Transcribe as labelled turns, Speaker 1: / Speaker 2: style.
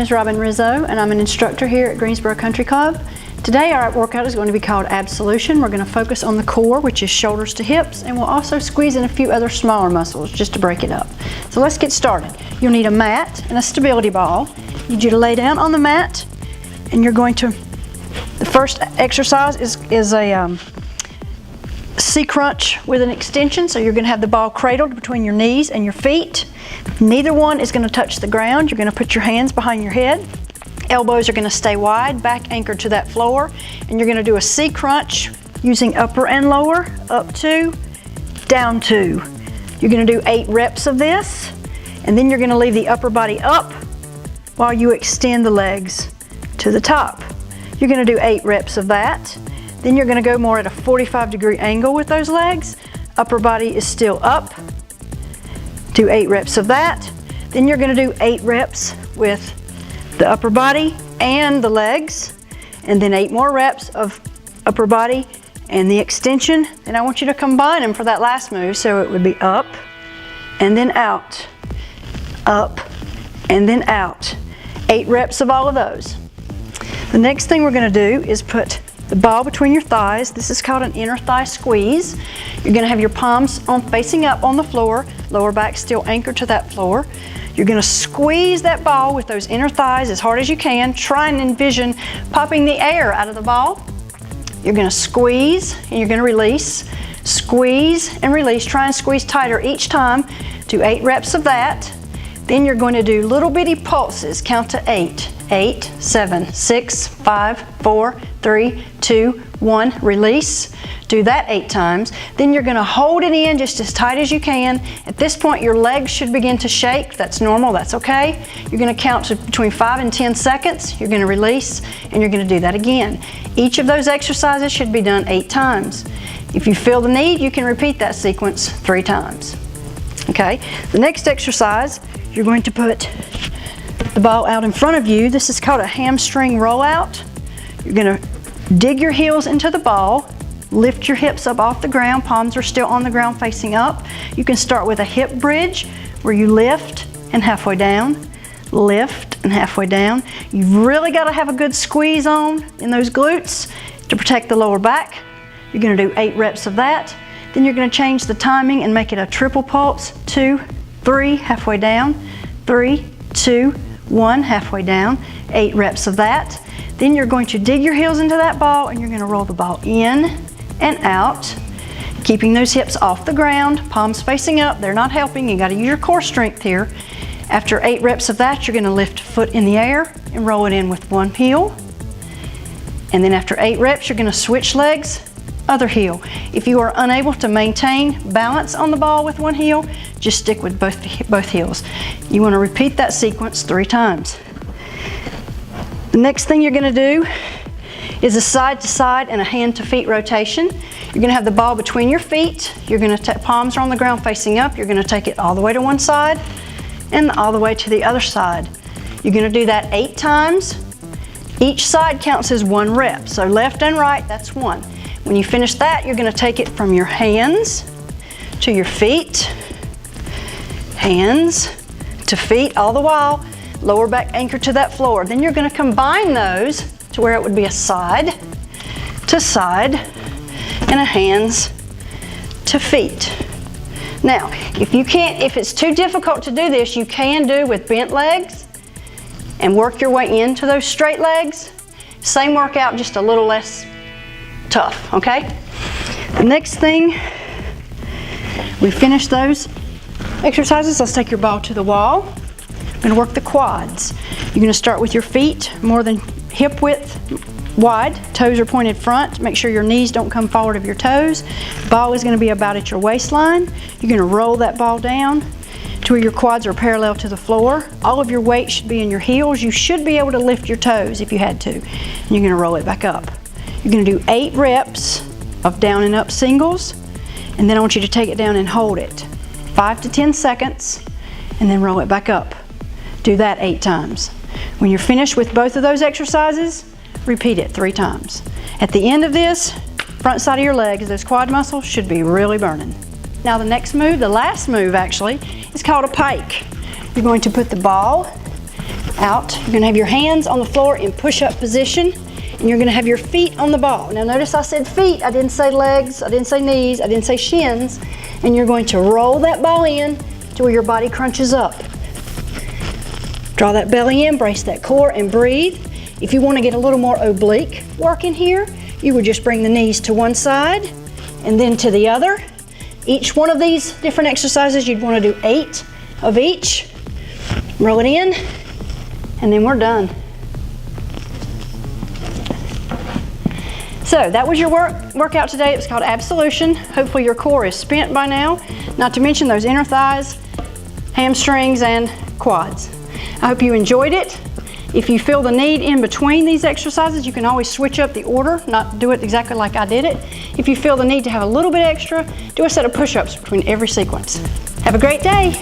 Speaker 1: is Robin Rizzo, and I'm an instructor here at Greensboro Country Club. Today our workout is going to be called Absolution. We're going to focus on the core, which is shoulders to hips, and we'll also squeeze in a few other smaller muscles just to break it up. So let's get started. You'll need a mat and a stability ball. I need you to lay down on the mat, and you're going to, the first exercise is a C-crunch with an extension. So you're going to have the ball cradled between your knees and your feet. Neither one is going to touch the ground. You're going to put your hands behind your head. Elbows are going to stay wide, back anchored to that floor. And you're going to do a C-crunch using upper and lower, up 2, down 2. You're going to do 8 reps of this. And then you're going to leave the upper body up while you extend the legs to the top. You're going to do 8 reps of that. Then you're going to go more at a 45-degree angle with those legs. Upper body is still up. Do 8 reps of that. Then you're going to do 8 reps with the upper body and the legs, and then 8 more reps of upper body and the extension. And I want you to combine them for that last move, so it would be up and then out, up and then out. 8 reps of all of those. The next thing we're going to do is put the ball between your thighs. This is called an inner thigh squeeze. You're going to have your palms facing up on the floor, lower back still anchored to that floor. You're going to squeeze that ball with those inner thighs as hard as you can. Try and envision popping the air out of the ball. You're going to squeeze and you're going to release. Squeeze and release. Try and squeeze tighter each time. Do 8 reps of that. Then you're going to do little bitty pulses. Count to 8. 8, 7, 6, 5, 4, 3, 2, 1. Release. Do that 8 times. Then you're going to hold it in just as tight as you can. At this point, your legs should begin to shake. That's normal. That's okay. You're going to count to between 5 and 10 seconds. You're going to release, and you're going to do that again. Each of those exercises should be done 8 times. If you feel the need, you can repeat that sequence 3 times. Okay. The next exercise, you're going to put the ball out in front of you. This is called a hamstring rollout. You're going to dig your heels into the ball, lift your hips up off the ground, palms are still on the ground facing up. You can start with a hip bridge where you lift and halfway down, lift and halfway down. You've really got to have a good squeeze on in those glutes to protect the lower back. You're going to do 8 reps of that. Then you're going to change the timing and make it a triple pulse. 2, 3, halfway down, 3, 2, 1, halfway down. 8 reps of that. Then you're going to dig your heels into that ball and you're going to roll the ball in and out, keeping those hips off the ground, palms facing up. They're not helping. You got to use your core strength here. After 8 reps of that, you're going to lift a foot in the air and roll it in with one heel. And then after 8 reps, you're going to switch legs, other heel. If you are unable to maintain balance on the ball with one heel, just stick with both heels. You want to repeat that sequence 3 times. The next thing you're going to do is a side to side and a hand to feet rotation. You're going to have the ball between your feet. You're going to palms are on the ground facing up. You're going to take it all the way to one side and all the way to the other side. You're going to do that 8 times. Each side counts as 1 rep. So left and right, that's 1. When you finish that, you're going to take it from your hands to your feet, hands to feet, all the while lower back anchored to that floor. Then you're going to combine those to where it would be a side to side and a hands to feet. Now, if it's too difficult to do this, you can do with bent legs and work your way into those straight legs. Same workout, just a little less tough, okay? The next thing, we finish those exercises. Let's take your ball to the wall. We're going to work the quads. You're going to start with your feet more than hip width wide. Toes are pointed front. Make sure your knees don't come forward of your toes. Ball is going to be about at your waistline. You're going to roll that ball down to where your quads are parallel to the floor. All of your weight should be in your heels. You should be able to lift your toes if you had to. And you're going to roll it back up. You're going to do 8 reps of down and up singles. And then I want you to take it down and hold it. 5 to 10 seconds and then roll it back up. Do that 8 times. When you're finished with both of those exercises, repeat it 3 times. At the end of this, front side of your legs, those quad muscles should be really burning. Now the next move, the last move actually, is called a pike. You're going to put the ball out. You're gonna have your hands on the floor in push-up position, and you're gonna have your feet on the ball. Now notice I said feet, I didn't say legs, I didn't say knees, I didn't say shins, and you're going to roll that ball in to where your body crunches up. Draw that belly in, brace that core, and breathe. If you want to get a little more oblique work in here, you would just bring the knees to one side and then to the other. Each one of these different exercises, you'd want to do 8 of each. Roll it in, and then we're done. So that was your workout today. It was called Absolution. Hopefully your core is spent by now, not to mention those inner thighs, hamstrings, and quads. I hope you enjoyed it. If you feel the need in between these exercises, you can always switch up the order, not do it exactly like I did it. If you feel the need to have a little bit extra, do a set of push-ups between every sequence. Have a great day.